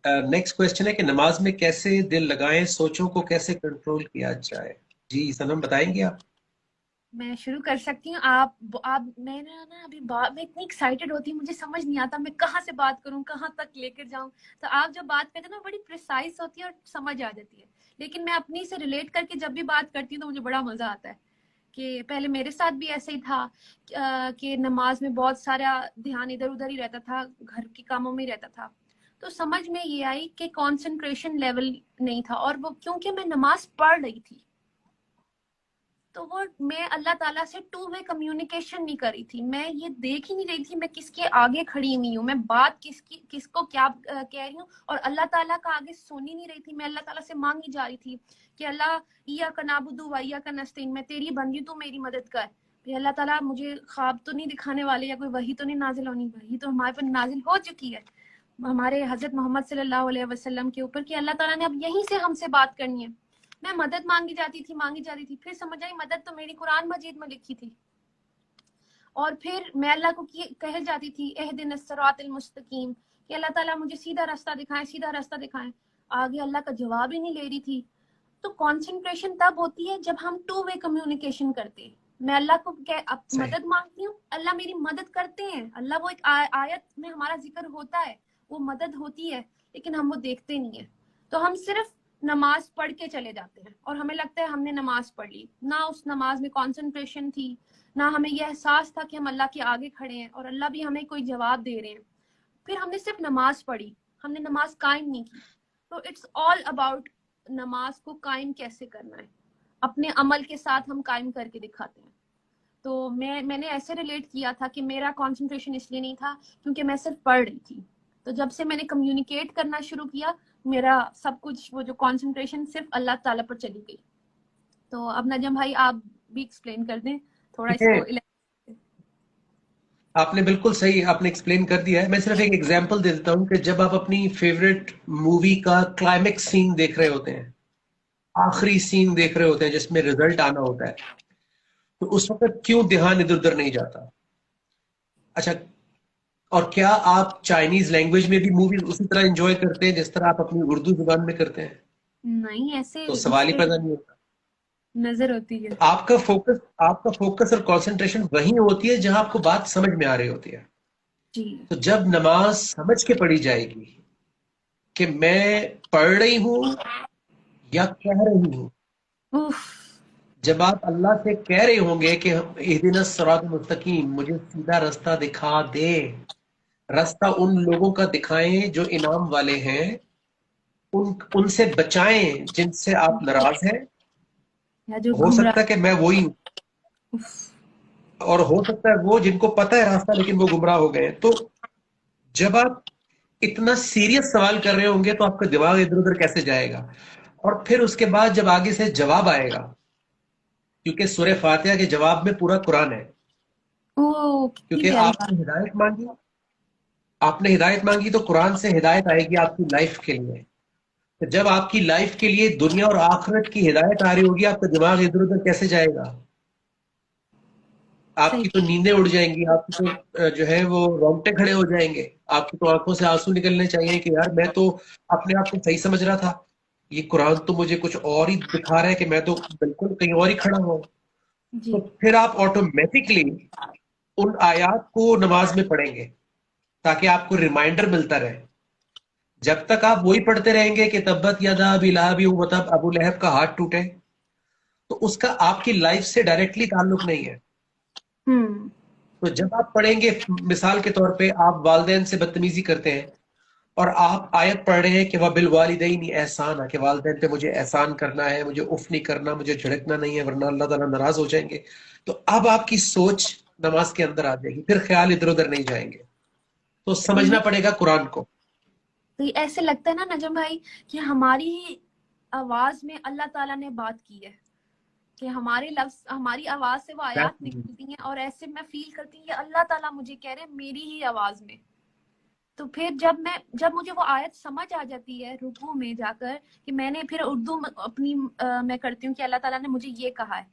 Next question है कि नमाज में कैसे दिल लगाएं, सोचों को कैसे कंट्रोल किया जाए। जी सनम बताएंगे आप? मैं शुरू कर सकती हूँ। आप मैं ना अभी मैं इतनी एक्साइटेड होती हूँ, मुझे समझ नहीं आता मैं कहाँ से बात करूँ, कहाँ तक लेकर जाऊँ। तो आप जब बात करते हैं ना बड़ी प्रिसाइज होती है और समझ आ जाती है। लेकिन मैं अपनी से रिलेट करके जब भी बात करती हूँ तो मुझे बड़ा मजा आता है कि पहले मेरे साथ भी ऐसे ही था कि नमाज में बहुत सारा ध्यान इधर उधर ही रहता था, घर के कामों में ही रहता था। तो समझ में ये आई कि कंसंट्रेशन लेवल नहीं था, और वो क्योंकि मैं नमाज पढ़ रही थी तो वो मैं अल्लाह ताला से टू वे कम्युनिकेशन नहीं कर रही थी। मैं ये देख ही नहीं रही थी मैं किसके आगे खड़ी हुई हूँ, मैं बात किसको क्या कह रही हूँ, और अल्लाह ताला का आगे सुन ही नहीं रही थी। मैं अल्लाह ताला से मांगी जा रही थी कि अल्लाह इया का नाबुदु व इया का नस्तईन, मैं तेरी बंदी हूँ, तू मेरी मदद कर। फिर अल्लाह ताला मुझे ख्वाब तो नहीं दिखाने वाले या कोई वही तो नहीं नाजिल होनी, वही तो हमारे पर नाजिल हो चुकी है हमारे हजरत मोहम्मद सल्लल्लाहु अलैहि वसल्लम के ऊपर कि अल्लाह ताला ने अब यहीं से हमसे बात करनी है। मैं मदद मांगी जाती थी, फिर समझ आई मदद तो मेरी कुरान मजीद में लिखी थी। और फिर मैं अल्लाह को कह जाती थी एहदिनस सिरातल मुस्तकीम, कि अल्लाह ताला मुझे सीधा रास्ता दिखाएं। आगे अल्लाह का जवाब ही नहीं ले रही थी। तो कंसंट्रेशन तब होती है जब हम टू वे कम्युनिकेशन करते हैं। मैं अल्लाह को मदद मांगती हूँ, अल्लाह मेरी मदद करते हैं। अल्लाह वो एक आयत में हमारा जिक्र होता है, वो मदद होती है, लेकिन हम वो देखते नहीं है। तो हम सिर्फ नमाज पढ़ के चले जाते हैं और हमें लगता है हमने नमाज पढ़ ली, ना उस नमाज में कंसंट्रेशन थी, ना हमें यह एहसास था कि हम अल्लाह के आगे खड़े हैं और अल्लाह भी हमें कोई जवाब दे रहे हैं। फिर हमने सिर्फ नमाज पढ़ी, हमने नमाज कायम नहीं की। तो इट्स ऑल अबाउट नमाज को कायम कैसे करना है, अपने अमल के साथ हम कायम करके दिखाते हैं। तो मैंने ऐसे रिलेट किया था कि मेरा कंसंट्रेशन इसलिए नहीं था क्योंकि मैं सिर्फ पढ़ रही थी। तो जब से मैंने कम्युनिकेट करना शुरू किया, मेरा सब कुछ वो जो कंसंट्रेशन सिर्फ अल्लाह ताला पर चली गई। तो अब नजम भाई आप भी एक्सप्लेन कर दें थोड़ा ठीक है, इसको। आपने बिल्कुल सही आपने एक्सप्लेन कर दिया है। मैं सिर्फ एक एग्जांपल दे देता हूँ कि जब आप अपनी फेवरेट मूवी का क्लाइमेक्स सीन देख रहे होते हैं, आखिरी सीन देख रहे होते हैं जिसमें रिजल्ट आना होता है, तो उस वक्त क्यों ध्यान इधर उधर नहीं जाता? अच्छा, और क्या आप चाइनीज लैंग्वेज में भी मूवी उसी तरह एंजॉय करते हैं जिस तरह आप अपनी उर्दू जुबान में करते हैं? नहीं, ऐसे तो सवाल ही इससे पैदा नहीं होता। नजर होती है। आपका फोकस और कंसंट्रेशन वहीं होती है जहां आपको बात समझ में आ रही होती है। जी। तो जब नमाज समझ के पढ़ी जाएगी कि मैं पढ़ रही हूं या कह रही हूं, उफ। जब आप अल्लाह से कह रहे होंगे कि इहदिनस सिरातल मुस्तकीम, मुझे सीधा रास्ता दिखा दे, रास्ता उन लोगों का दिखाएं जो इनाम वाले हैं, उनसे बचाएं जिनसे आप नाराज हैं। या जो हो गुमराह। सकता है कि मैं वही हूं, उफ। और हो सकता है वो जिनको पता है रास्ता लेकिन वो गुमराह हो गए। तो जब आप इतना सीरियस सवाल कर रहे होंगे तो आपका दिमाग इधर उधर कैसे जाएगा? और फिर उसके बाद जब आगे से जवाब आएगा, क्योंकि सूरह फातिहा के जवाब में पूरा कुरान है, ओ, कितनी क्योंकि प्यारी बात। आपने हिदायत मांगी तो कुरान से हिदायत आएगी आपकी लाइफ के लिए। तो जब आपकी लाइफ के लिए दुनिया और आखिरत की हिदायत आ रही होगी, आपका दिमाग इधर उधर कैसे जाएगा? सही। आपकी तो नींदें उड़ जाएंगी, आपकी तो जो है वो रोंगटे खड़े हो जाएंगे, आपकी तो आंखों से आंसू निकलने चाहिए कि यार मैं तो अपने आप को सही समझ रहा था, ये कुरान तो मुझे कुछ और ही दिखा रहा है कि मैं तो बिल्कुल कहीं और ही खड़ा हूं। जी। तो फिर आप ऑटोमेटिकली उन आयात को नमाज में पढ़ेंगे ताकि आपको रिमाइंडर मिलता रहे। जब तक आप वही पढ़ते रहेंगे कि तब्बत यदा अबी लहब, मतलब अबू लहब का हाथ टूटे, तो उसका आपकी लाइफ से डायरेक्टली ताल्लुक नहीं है। हम्म। तो जब आप पढ़ेंगे, मिसाल के तौर पे आप वालदेन से बदतमीजी करते हैं और आप आयत पढ़ रहे हैं कि वह बिल वालिदैन एहसान है, कि वालदेन पे मुझे एहसान करना है, मुझे उफ नहीं करना, मुझे झिड़कना नहीं है वरना अल्लाह ताला नाराज हो जाएंगे। तो अब आपकी सोच नमाज के अंदर आ जाएगी, फिर ख्याल इधर उधर नहीं जाएंगे। तो तो समझना ये पड़ेगा कुरान को। तो ये ऐसे लगता है ना नजम भाई कि हमारी ही आवाज में अल्लाह ताला ने बात की है, कि हमारे लफ्ज हमारी आवाज से वो आयात निकलती हैं और ऐसे मैं फील करती हूँ कि अल्लाह ताला मुझे कह रहे हैं मेरी ही आवाज में। तो फिर जब मुझे वो आयत समझ आ जाती है रुकू में जाकर कि मैंने फिर उर्दू में अपनी मैं करती हूँ कि अल्लाह ताला ने मुझे ये कहा है,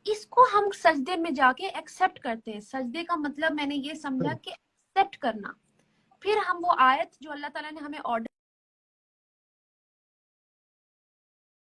इसको हम सजदे में जाके एक्सेप्ट करते हैं। सजदे का मतलब मैंने ये समझा कि एक्सेप्ट करना। फिर हम वो आयत जो अल्लाह ताला ने हमें ऑर्डर